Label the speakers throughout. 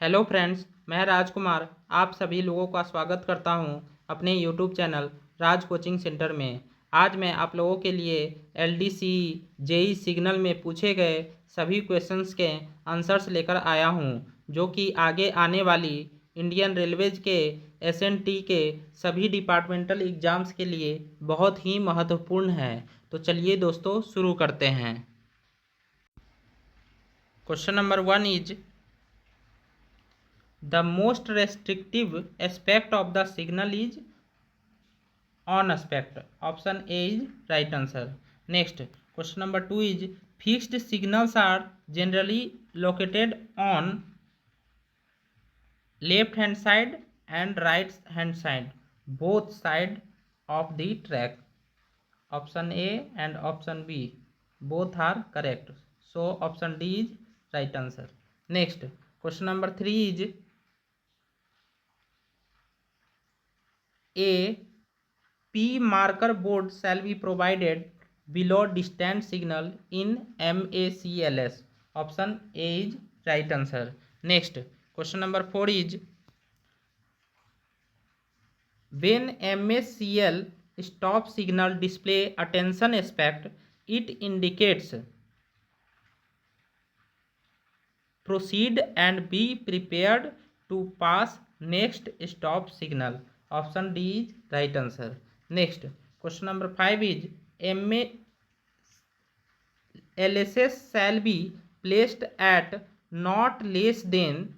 Speaker 1: Hello friends, मैं राजकुमार आप सभी लोगों का स्वागत करता हूं अपने यूट्यूब चैनल राज कोचिंग सेंटर में। आज मैं आप लोगों के लिए एलडीसी जेई सिग्नल में पूछे गए सभी क्वेश्चंस के आंसर्स लेकर आया हूं, जो कि आगे आने वाली इंडियन रेलवेज के एसएनटी के सभी डिपार्टमेंटल एग्जाम्स के लिए बहुत ही महत्वपूर्ण है। तो चलिए दोस्तों शुरू करते हैं। Question number 1 is the most restrictive aspect of the signal is on aspect. Option A is right answer. Next, question number 2 is fixed signals are generally located on left hand side and right hand side, both side of the track. Option A and option B both are correct, so option D is right answer. Next, question number 3 is a P marker board shall be provided below distant signal in MACLS. Option A is right answer. Next, question number 4 is when MACL stop signal display attention aspect, it indicates proceed and be prepared to pass next stop signal. Option D is right answer. Next, question number 5 is LSS shall be placed at not less than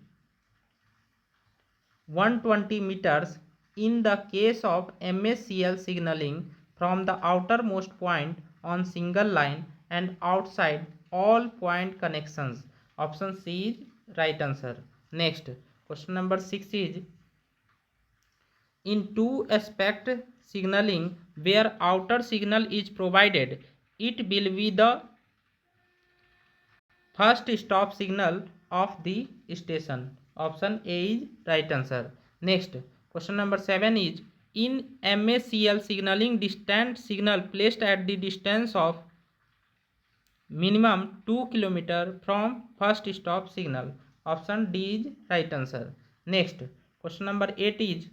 Speaker 1: 120 meters in the case of MACL signaling from the outermost point on single line and outside all point connections. Option C is right answer. Next, question number 6 is in two aspect signaling where outer signal is provided, it will be the first stop signal of the station. Option A is right answer. Next, question number 7 is in MACL signaling distant signal placed at the distance of minimum 2 km from first stop signal. Option D is right answer. Next, question number 8 is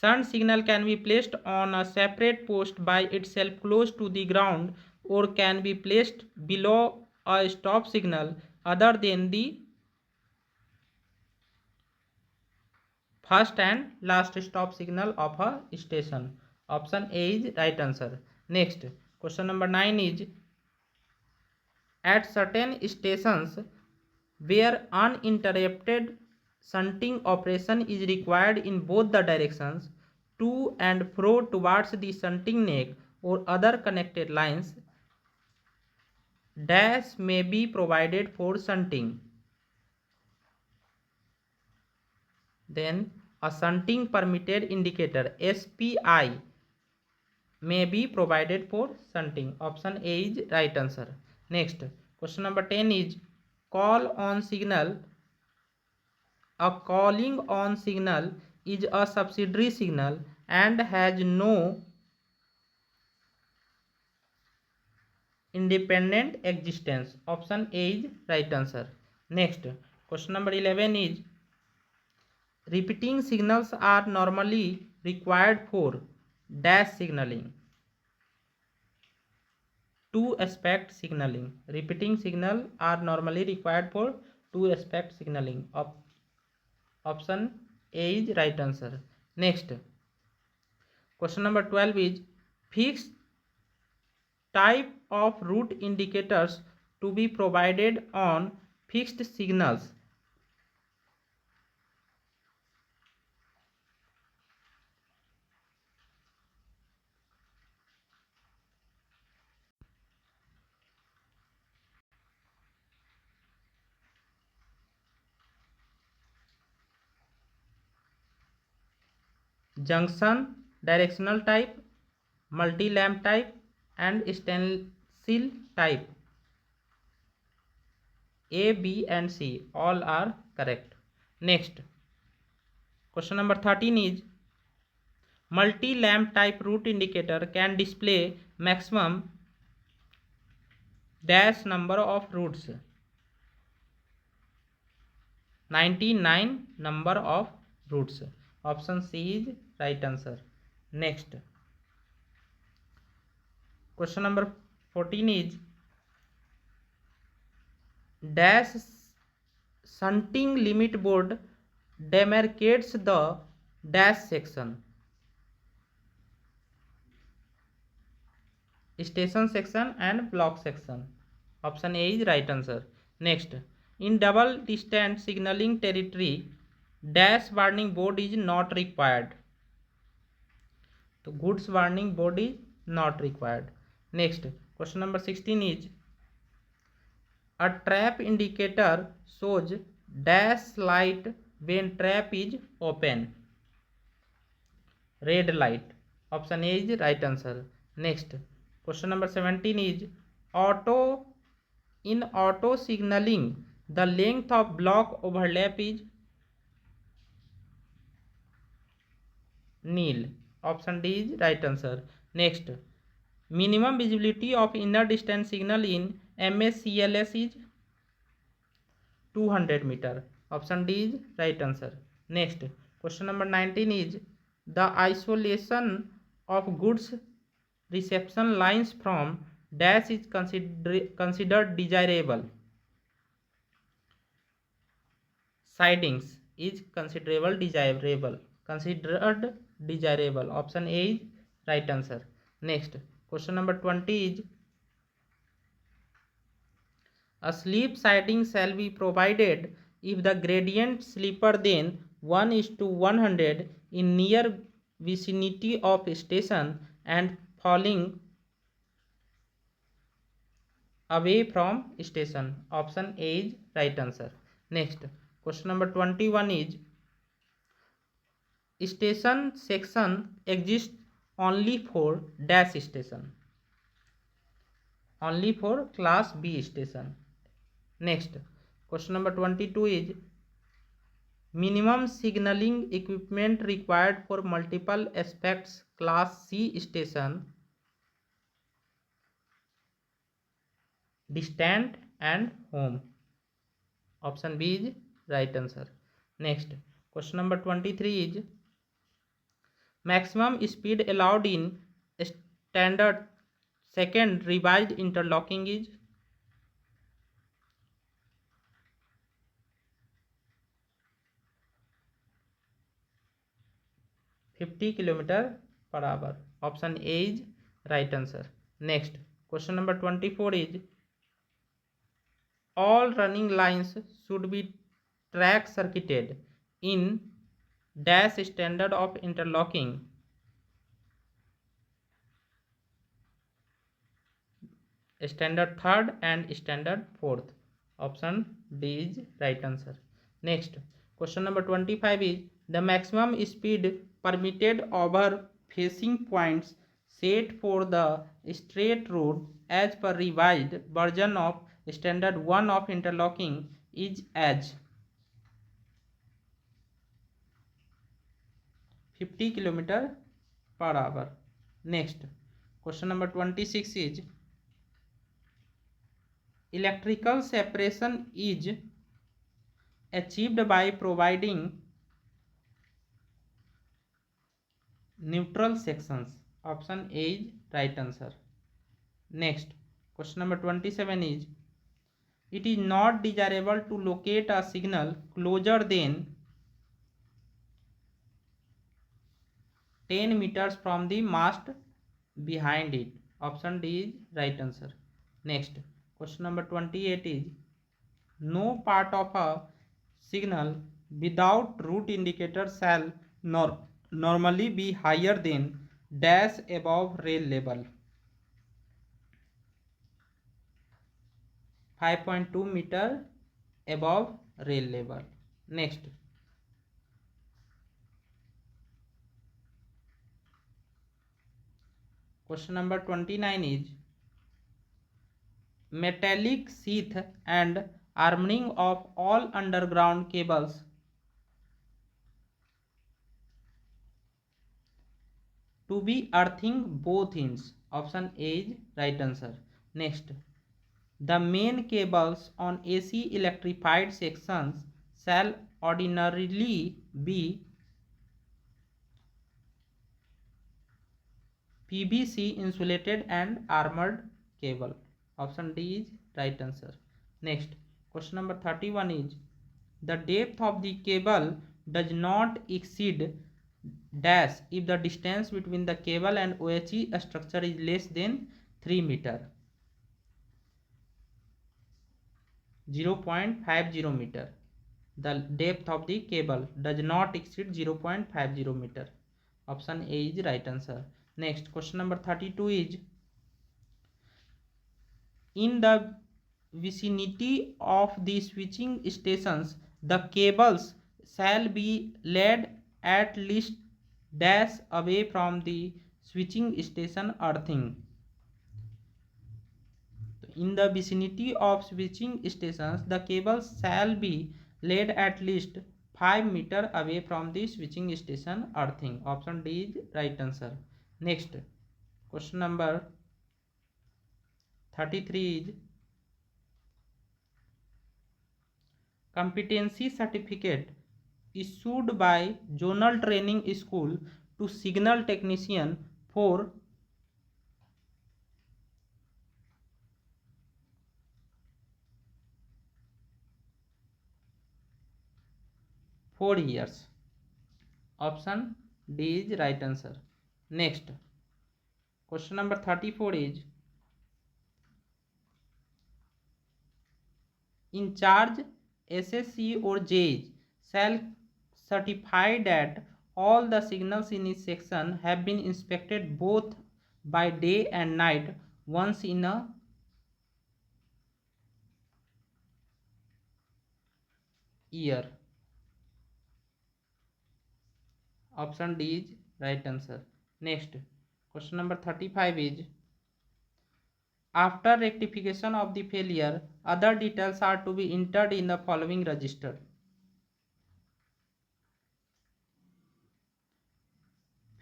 Speaker 1: sun signal can be placed on a separate post by itself close to the ground or can be placed below a stop signal other than the first and last stop signal of a station. Option A is right answer. Next, question number 9 is at certain stations where uninterrupted shunting operation is required in both the directions to and fro towards the shunting neck or other connected lines, dash may be provided for shunting. Then a shunting permitted indicator SPI may be provided for shunting. Option A is right answer. Next, question number 10 is call on signal. A calling on signal is a subsidiary signal and has no independent existence. Option A is right answer. Next, question number 11 is repeating signals are normally required for dash signaling. Two aspect signaling. Repeating signal are normally required for two aspect signaling. Option A is right answer. Next, question number 12 is fixed type of route indicators to be provided on fixed signals. Junction directional type, multi-lamp type and stencil type. A, B and C all are correct. Next, question number 13 is multi-lamp type route indicator can display maximum dash number of routes. 99 number of roots. Option C is right answer. Next, question number 14 is dash shunting limit board demarcates the dash section. Station section and block section. Option A is right answer. Next, in double distance signaling territory, dash warning board is not required. So goods warning board is not required. Next, question number 16 is a trap indicator shows dash light when trap is open. Red light. Option A is right answer. Next, question number 17 is auto signaling, the length of block overlap is nil. Option D is right answer. Next, minimum visibility of inner distance signal in MSCLS is 200 meter. Option D is right answer. Next, question number 19 is the isolation of goods reception lines from dash is considered desirable. Sidings is considered desirable. Option A is right answer. Next, question number 20 is a sleep siding shall be provided if the gradient sleeper than 1:100 in near vicinity of station and falling away from station. Option A is right answer. Next, question number 21 is station section exists only for dash station, only for class B station. Next, question number 22 is minimum signaling equipment required for multiple aspects class C station, distant and home. Option B is right answer. Next, question number 23 is maximum speed allowed in standard second revised interlocking is 50 km/h. Option A is right answer. Next, question number 24 is all running lines should be track circuited in dash standard of interlocking. Standard third and standard fourth. Option D is right answer. Next, question number 25 is the maximum speed permitted over facing points set for the straight road as per revised version of standard 1 of interlocking is as 50 km/h. Next, question number 26 is electrical separation is achieved by providing neutral sections. Option A is right answer. Next, question number 27 is it is not desirable to locate a signal closer than 10 meters from the mast behind it. Option D is right answer. Next, question number 28 is no part of a signal without route indicator shall normally be higher than dash above rail level. 5.2 meter above rail level. Next, question number 29 is metallic sheath and arming of all underground cables to be earthing both ends. Option A is right answer. Next, the main cables on AC electrified sections shall ordinarily be PVC insulated and armored cable. Option D is right answer. Next, question number 31 is the depth of the cable does not exceed dash if the distance between the cable and OHE structure is less than 3 meter. 0.50 meter. The depth of the cable does not exceed 0.50 meter. Option A is right answer. Next, question number 32 is in the vicinity of the switching stations, the cables shall be laid at least dash away from the switching station earthing. In the vicinity of switching stations, the cables shall be laid at least 5 meter away from the switching station earthing. Option D is right answer. Next, question number 33 is competency certificate issued by Zonal Training School to signal technician for 4 years. Option D is right answer. Next, question number 34 is in charge SSC or JEE shall certify that all the signals in each section have been inspected both by day and night once in a year. Option D is right answer. Next, question number 35 is after rectification of the failure, other details are to be entered in the following register.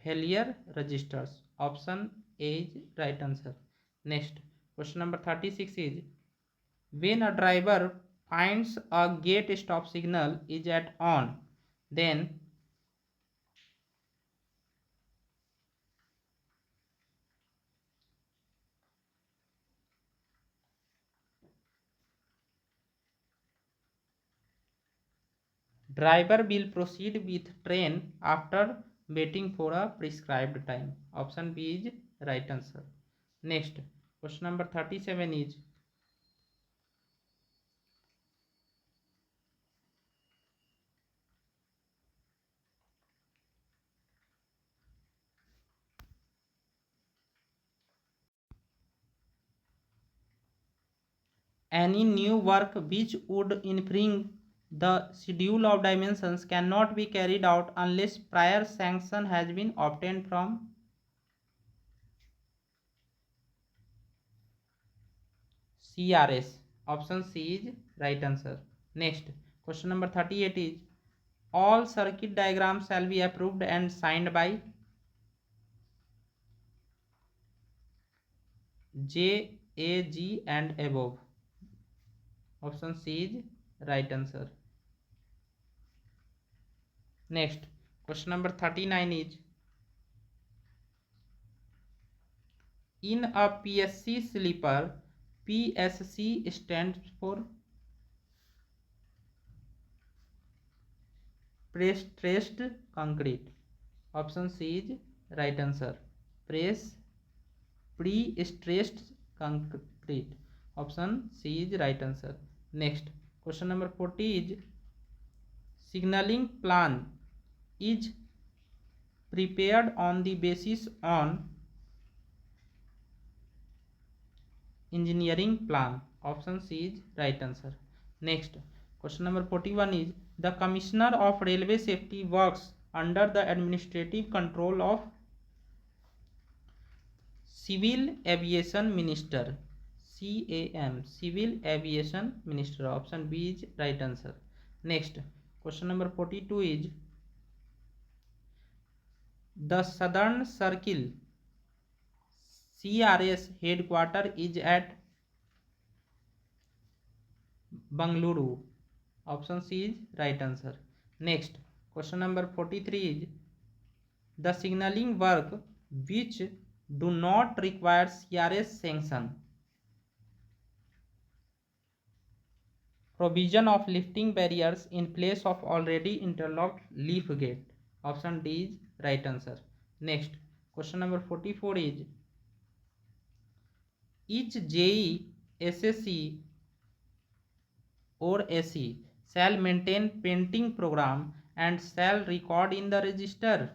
Speaker 1: Failure registers. Option A is right answer. Next, question number 36 is when a driver finds a gate stop signal is at on, then driver will proceed with train after waiting for a prescribed time. Option B is right answer. Next, question number 37 is any new work which would infringe the schedule of dimensions cannot be carried out unless prior sanction has been obtained from CRS. Option C is right answer. Next, question number 38 is all circuit diagrams shall be approved and signed by JAG and above. Option C is right answer. Next, question number 39 is in a PSC sleeper, PSC stands for stressed concrete. Option C is right answer. Pre-stressed concrete. Option C is right answer. Next, question number 40 is signaling plan is prepared on the basis on engineering plan. Option C is right answer. Next, question number 41 is the Commissioner of Railway Safety works under the administrative control of Civil Aviation Minister. CAM, Civil Aviation Minister. Option B is right answer. Next, question number 42 is the Southern Circle CRS headquarter is at Bangalore. Option C is right answer. Next, question number 43 is the signaling work which do not require CRS sanction. Provision of lifting barriers in place of already interlocked leaf gate. Option D is right answer. Next, question number 44 is each JEE, SSC or SE shall maintain painting program and shall record in the register.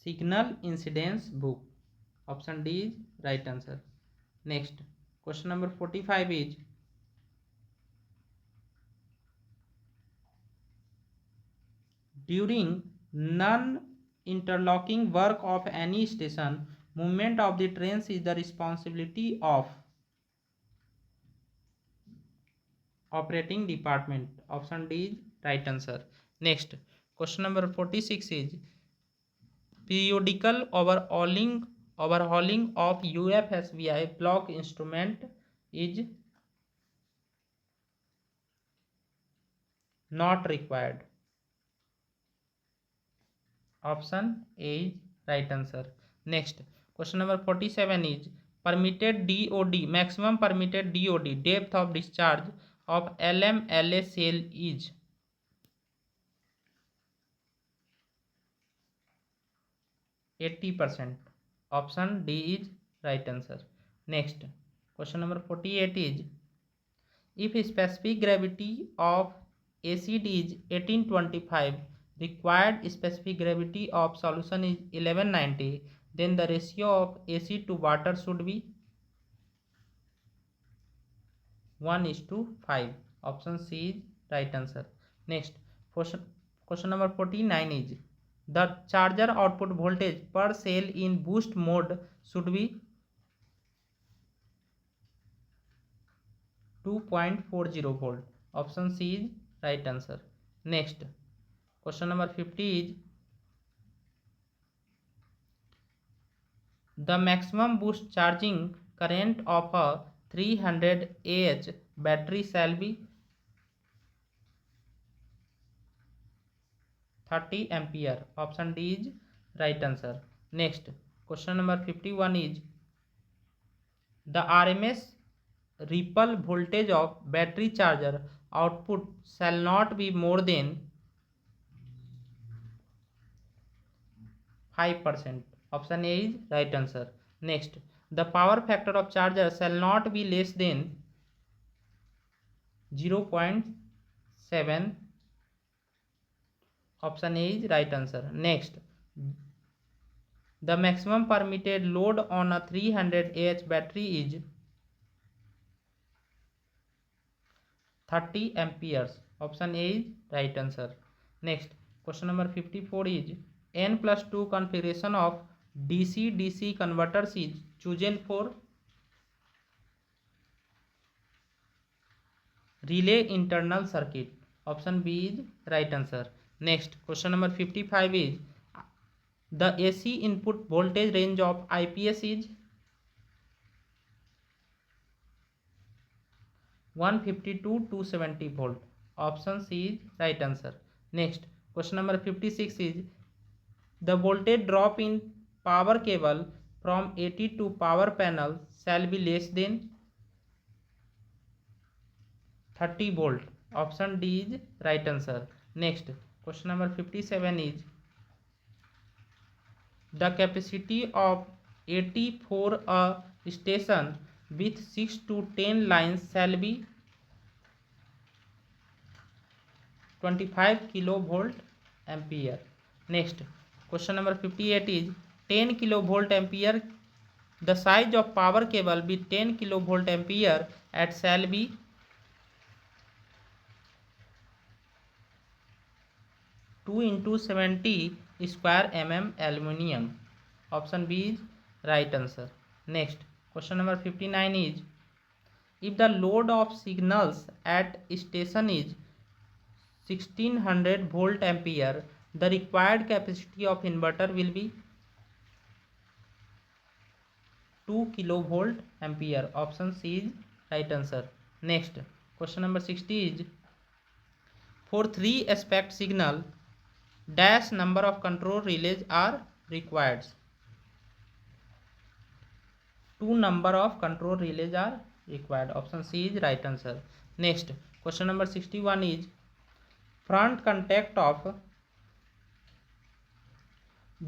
Speaker 1: Signal incidence book. Option D is right answer. Next, question number 45 is during non-interlocking work of any station, movement of the trains is the responsibility of operating department. Option D is right answer. Next, question number 46 is periodical overhauling of UFSVI block instrument is not required. Option A is right answer. Next, question number 47 is permitted DOD, maximum permitted DOD, depth of discharge of LMLA cell is 80%. Option D is right answer. Next, question number 48 is if specific gravity of acid is 1825, required specific gravity of solution is 1190, then the ratio of acid to water should be 1:5. Option C is right answer. Next, question number 49 is the charger output voltage per cell in boost mode should be 2.40 volt. Option C is right answer. Next, question number 50 is the maximum boost charging current of a 300 Ah battery shall be 30 ampere. Option D is right answer. Next, question number 51 is the RMS ripple voltage of battery charger output shall not be more than 5%. Option A is right answer. Next, the power factor of charger shall not be less than 0.7. Option A is right answer. Next, the maximum permitted load on a 300 Ah battery is 30 amperes. Option A is right answer. Next, question number 54 is N+2 configuration of DC-DC converters is chosen for relay internal circuit. Option B is right answer. Next, question number 55 is the AC input voltage range of IPS is 150 to 270 volt. Option C is right answer. Next, question number 56 is the voltage drop in power cable from 80 to power panel shall be less than 30 volt. Option D is right answer. Next, question number 57 is the capacity of 80 for a station with 6 to 10 lines shall be 25 kilovolt ampere. Next, question number 58 is 10 kilovolt ampere. The size of power cable with 10 kilovolt ampere at shall be 2 into 70 square mm aluminium. Option B is right answer. Next, question number 59 is if the load of signals at station is 1600 volt ampere, the required capacity of inverter will be 2 kilovolt ampere. Option C is right answer. Next, question number 60 is, for 3 aspect signal, dash number of control relays are required. 2 number of control relays are required. Option C is right answer. Next, question number 61 is, front contact of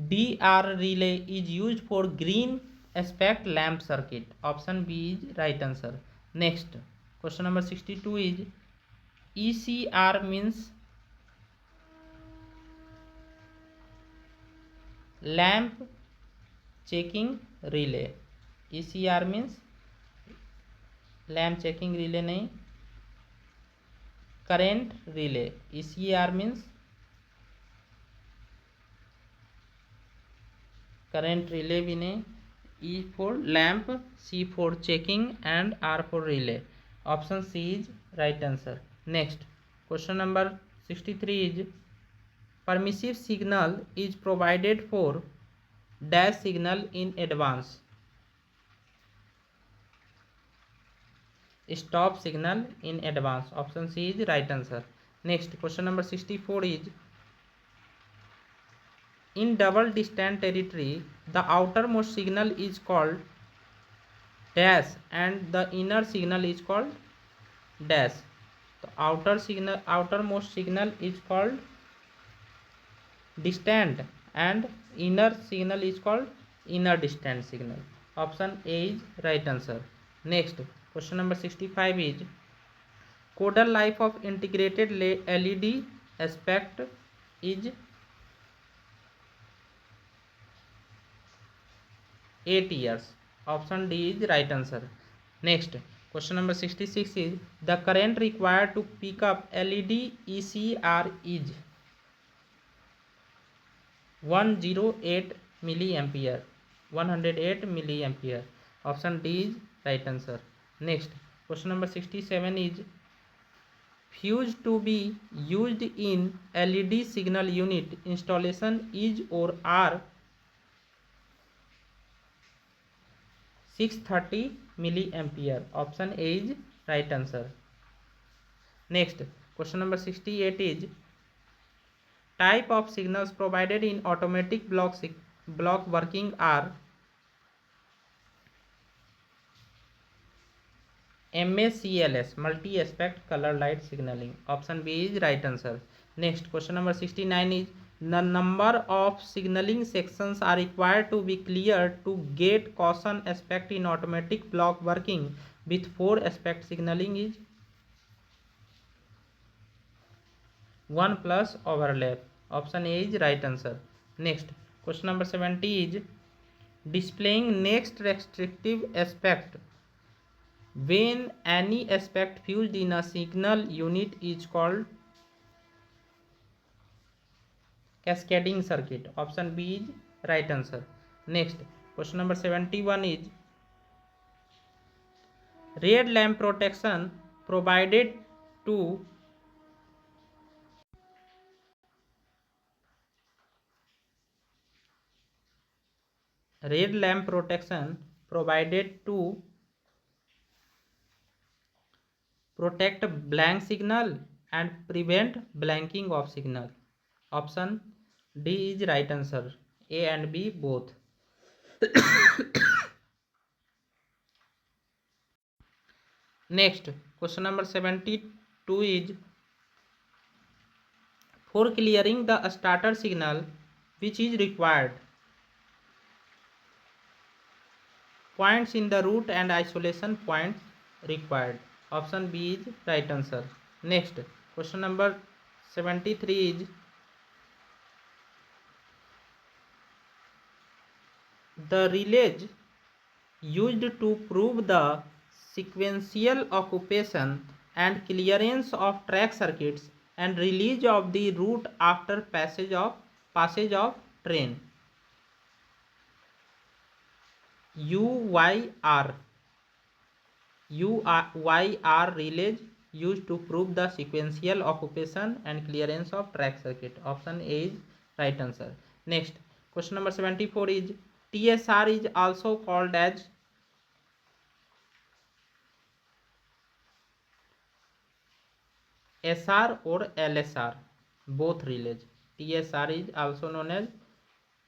Speaker 1: DR relay is used for green aspect lamp circuit. Option B is right answer. Next, question number 62 is, ECR means lamp checking relay. ECR means lamp checking relay नहीं, current relay. ECR means current relay भी नहीं. E for lamp, C for checking and R for relay. Option C is right answer. Next, question number 63 is, permissive signal is provided for dash signal in advance. Stop signal in advance. Option C is right answer. Next, question number 64 is, in double distant territory, the outermost signal is called dash and the inner signal is called dash. The outermost signal is called distant and inner signal is called inner distant signal. Option A is right answer. Next, question number 65 is, caudal life of integrated LED aspect is 8 years. Option D is right answer. Next, question number 66 is, the current required to pick up LED ECR is 108 milliampere. 108 milliampere. Option D is right answer. Next, question number 67 is, fuse to be used in LED signal unit installation is or are 630 milliampere. Option A is right answer. Next, question number 68 is, type of signals provided in automatic block working are MACLS, multi-aspect color light signaling. Option B is right answer. Next, question number 69 is, the number of signaling sections are required to be cleared to get caution aspect in automatic block working with 4 aspect signaling is 1 plus overlap. Option A is right answer. Next, question number 70 is, displaying next restrictive aspect when any aspect fused in a signal unit is called cascading circuit. Option B is right answer. Next, question number 71 is, red lamp protection provided to protect blank signal and prevent blanking of signal. Option D is right answer. A and B both. Next, question number 72 is, for clearing the starter signal which is required, points in the root and isolation points required. Option B is right answer. Next, question number 73 is, the relays used to prove the sequential occupation and clearance of track circuits and release of the route after passage of train. UYR relays used to prove the sequential occupation and clearance of track circuit. Option A is right answer. Next, question number 74 is, TSR is also called as SR or LSR, both relays. TSR is also known as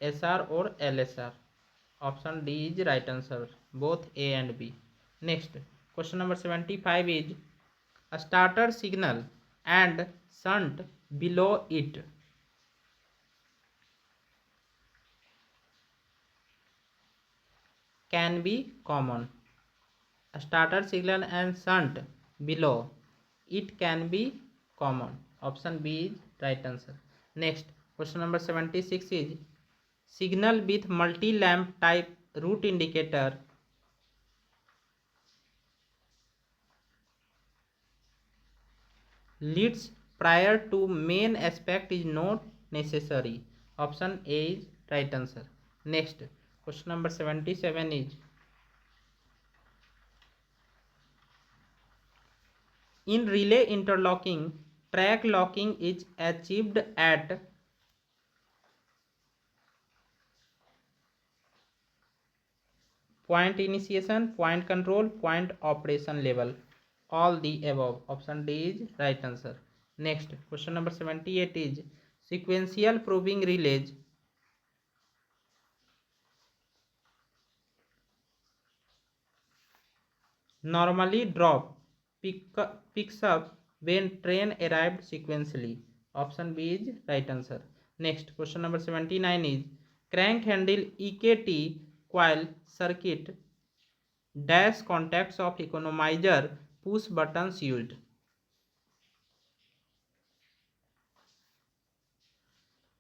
Speaker 1: SR or LSR. Option D is right answer, both A and B. Next, question number 75 is a starter signal and shunt below it can be common. A starter signal and shunt below it can be common. Option B is right answer. Next, question number 76 is signal with multi-lamp type route indicator leads prior to main aspect is not necessary. Option A is right answer. Next, question number 77 is in relay interlocking, track locking is achieved at point initiation, point control, point operation level. All the above. Option D is right answer. Next, question number 78 is sequential probing relays normally picks up when train arrived sequentially. Option B is right answer. Next, question number 79 is crank handle EKT coil circuit dash contacts of economizer push buttons used.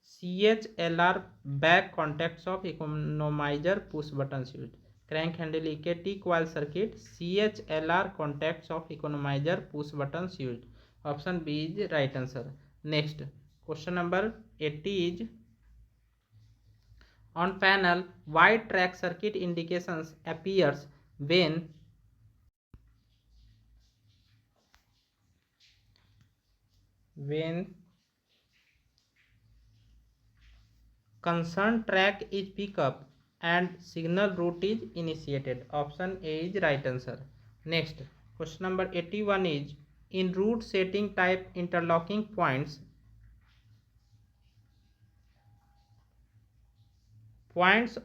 Speaker 1: CHLR back contacts of economizer push buttons used. Crank handle EKT coil circuit CHLR contacts of economizer push buttons used. Option B is right answer. Next, question number 80 is on panel white track circuit indications appears when concerned track is picked up and signal route is initiated. Option A is right answer. Next, question number 81 is in route setting type interlocking points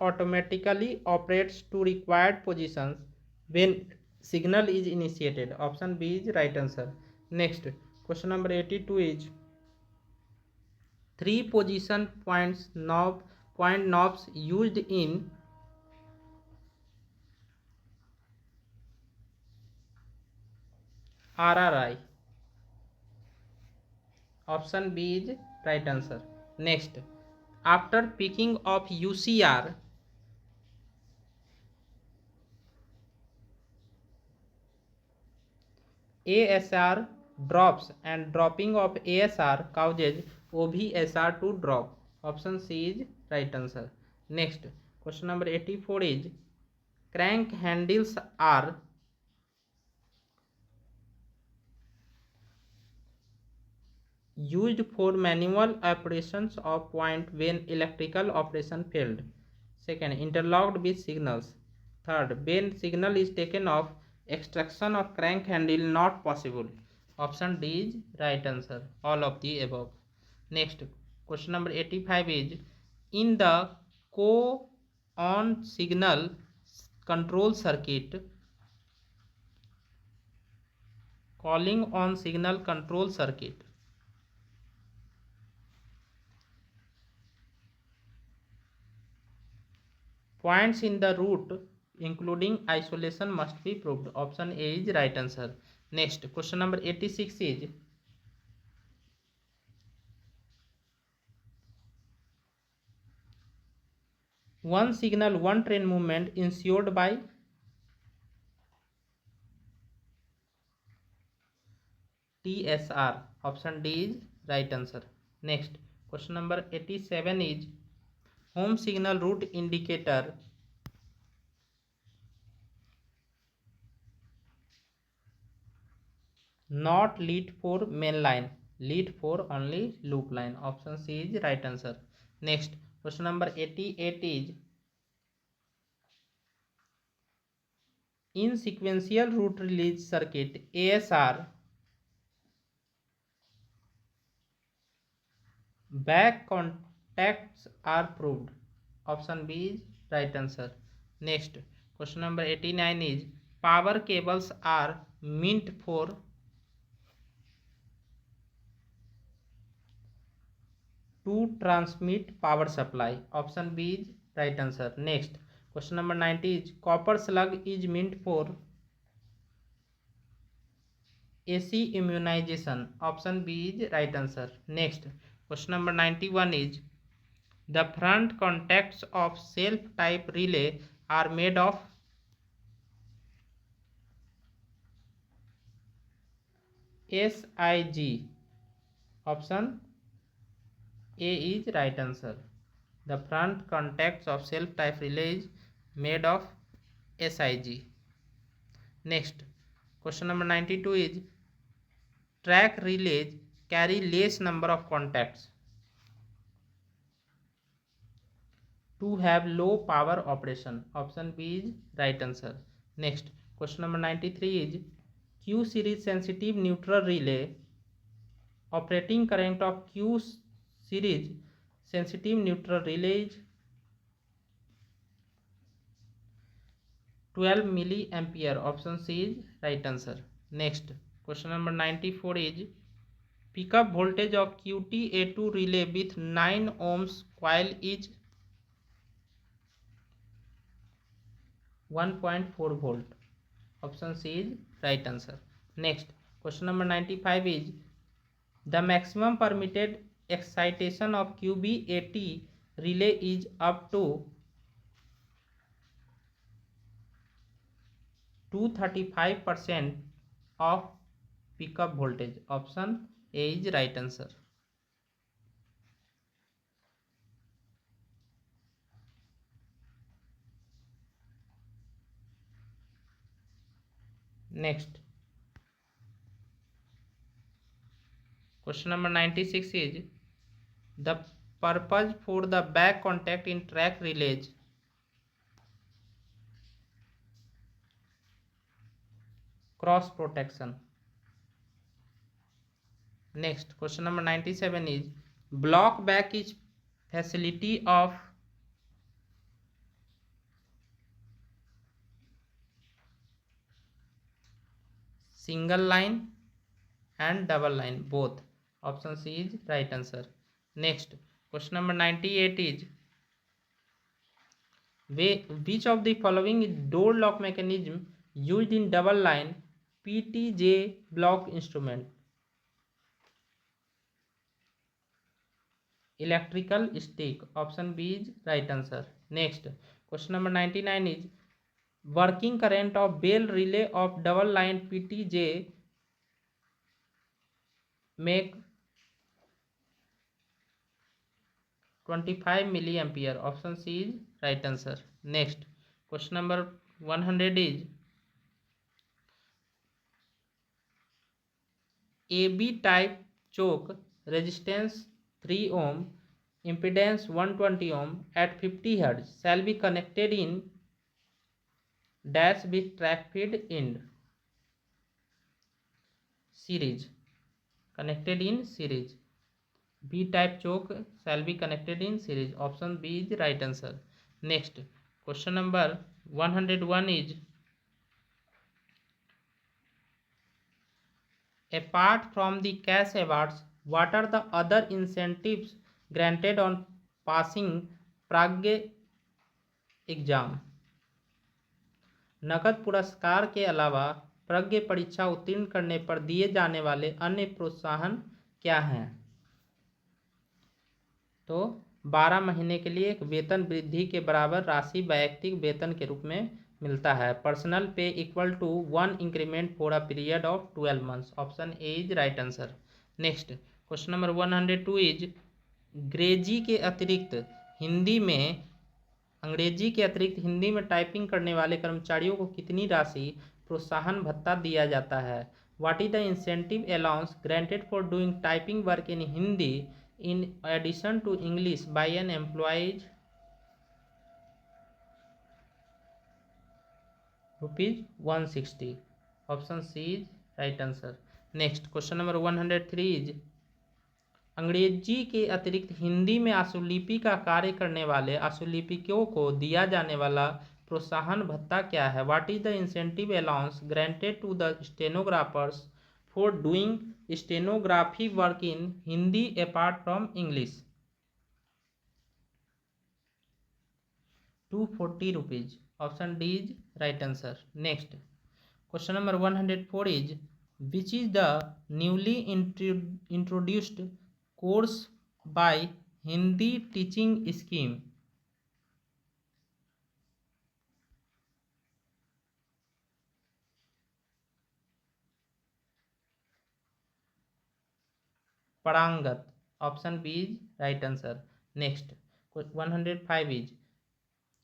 Speaker 1: automatically operates to required positions when signal is initiated. Option B is right answer. Next, question number 82 is three position point knobs used in RRI. Option B is right answer. Next, after picking of UCR, ASR drops and dropping of ASR causes OVSR to drop. Option C is right answer. Next, question number 84 is crank handles are used for manual operations of point when electrical operation failed. Second, interlocked with signals. Third, when signal is taken off, extraction of crank handle not possible. Option D is right answer. All of the above. Next, question number 85 is in the co-on signal control circuit, calling on signal control circuit. Points in the route including isolation must be proved. Option A is right answer. Next, question number 86 is one signal, one train movement ensured by TSR. Option D is right answer. Next, question number 87 is home signal route indicator not lit for main line, lit for only loop line. Option C is right answer. Next, question number 88 is in sequential route release circuit ASR Back contacts are proved. Option B is right answer. Next, question number 89 is power cables are meant for to transmit power supply. Option B is right answer. Next, question number 90 is copper slug is meant for AC immunization. Option B is right answer. Next, question number 91 is the front contacts of self-type relay are made of SiG. Option A is right answer. The front contacts of self-type relay is made of SiG. Next, question number 92 is track relays carry less number of contacts to have low power operation. Option B is right answer. Next, question number 93 is Q series sensitive neutral relay operating current of Q series sensitive neutral relay is 12 milliampere. Option C is right answer. Next, question number 94 is pickup voltage of QT-A2 relay with 9 ohms coil is 1.4 volt. Option C is right answer. Next, question number 95 is the maximum permitted excitation of QB80 relay is up to 235% of pickup voltage. Option A is right answer. Next, question number 96 is the purpose for the back contact in track relays. Cross protection. Next, question number 97 is block back is facility of single line and double line both. Option C is right answer. Next, question number 98 is which of the following is door lock mechanism used in double line PTJ block instrument? Electrical stick. Option B is right answer. Next, question number 99 is working current of bell relay of double line PTJ make 25 milliampere. Option C is right answer. Next, question number 100 is AB type choke resistance 3 ohm impedance 120 ohm at 50 Hz shall be connected in dash with track feed end series. Connected in series. B type choke shall be connected in series. Option B is the right answer. Next, question number 101 is apart from the cash awards, what are the other incentives granted on passing प्राज्ञ exam? नकद पुरस्कार के अलावा प्राज्ञ परीक्षा उत्तीर्ण करने पर दिए जाने वाले अन्य प्रोत्साहन क्या हैं? तो 12 महीने के लिए एक वेतन वृद्धि के बराबर राशि वैयक्तिक वेतन के रूप में मिलता है. Personal pay equal to 1 increment for a period of 12 months. Option A is right answer. Next, question number 102 is अंग्रेजी के अतिरिक्त हिंदी में टाइपिंग करने वाले कर्मचारियों को कितनी राशि प्रोत्साहन भत्ता दिया जाता है? What is the incentive allowance granted for doing typing work in Hindi in addition to English by an employee? Rupees 160. Option C is right answer. Next, question number 103 is अंग्रेजी के अतिरिक्त हिंदी में आशुलिपि का कार्य करने वाले आशुलिपिकों को दिया जाने वाला प्रोत्साहन भत्ता क्या है? What is the incentive allowance granted to the stenographers for doing stenography work in Hindi apart from English? 240 rupees. Option D is right answer. Next, question number 104 is which is the newly introduced course by Hindi teaching scheme? परांगत. Option B is right answer. Next, 105 is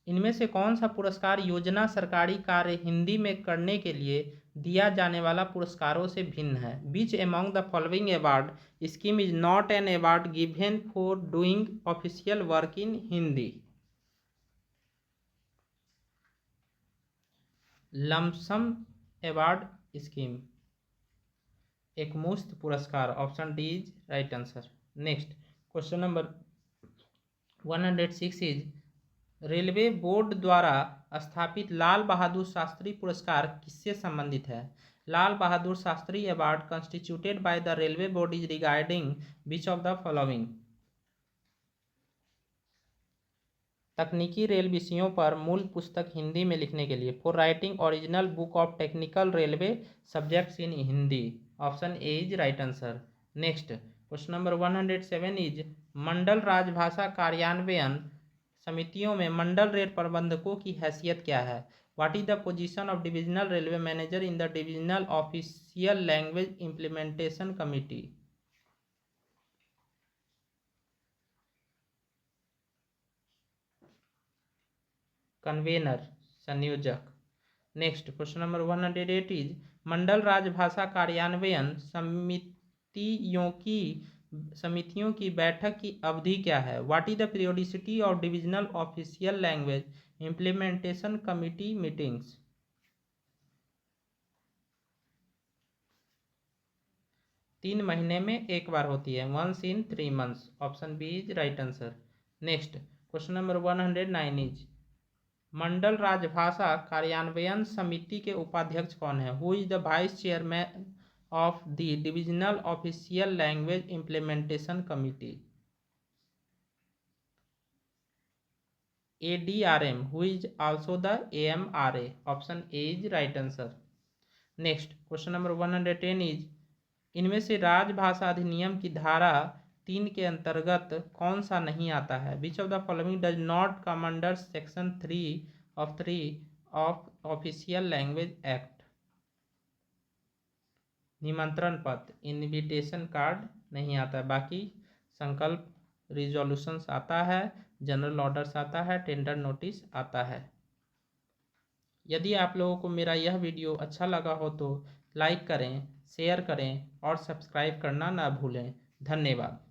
Speaker 1: इनमें से कौन सा पुरस्कार योजना सरकारी कार्य हिंदी में करने के लिए दिया जाने वाला पुरस्कारों से भिन्न है? Which among the following award scheme is not an award given for doing official work in Hindi? Lump sum award scheme, एकमुश्त पुरस्कार. Option D is right answer. Next, question number 106 is railway board द्वारा स्थापित लाल बहादुर शास्त्री पुरस्कार किससे संबंधित है? Lal Bahadur Shastri award constituted by the railway board is regarding which of the following? तकनीकी rail विषयों पर मूल पुस्तक हिंदी में लिखने के लिए. For writing original book of technical railway subjects in Hindi. Option A is right answer. Next, question number 107 is मंडल राजभाषा कार्यान्वयन समितियों में मंडल रेल प्रबंधकों की हैसियत क्या है? What is the position of divisional railway manager in the divisional official language implementation committee? Convener, संयोजक. नेक्स्ट, क्वेश्चन नंबर 108 इज मंडल राजभाषा कार्यान्वयन समितियों की बैठक की अवधि क्या है? What is the periodicity of divisional official language implementation committee meetings? 3 महीने में एक बार होती है. 1 in 3 months. Option B is right answer. Next, question number 109 is मंडल राजभाषा कार्यान्वयन समिति के उपाध्यक्ष कौन है? Who is the vice chairman of the divisional official language implementation committee? ADRM, who is also the AMRA. Option A is right answer. Next, question number 110 is इनमें से राजभाषा अधिनियम की धारा 3 के अंतर्गत कौन सा नहीं आता है? विच of the following does not come under section 3 of official language act? निमंत्रण पत्र, इनविटेशन कार्ड नहीं आता है. बाकी संकल्प रिजोल्यूशंस आता है, जनरल ऑर्डर्स आता है, टेंडर नोटिस आता है. यदि आप लोगों को मेरा यह वीडियो अच्छा लगा हो तो लाइक करें, शेयर करें और सब्सक्राइब करना ना भूलें. धन्यवाद.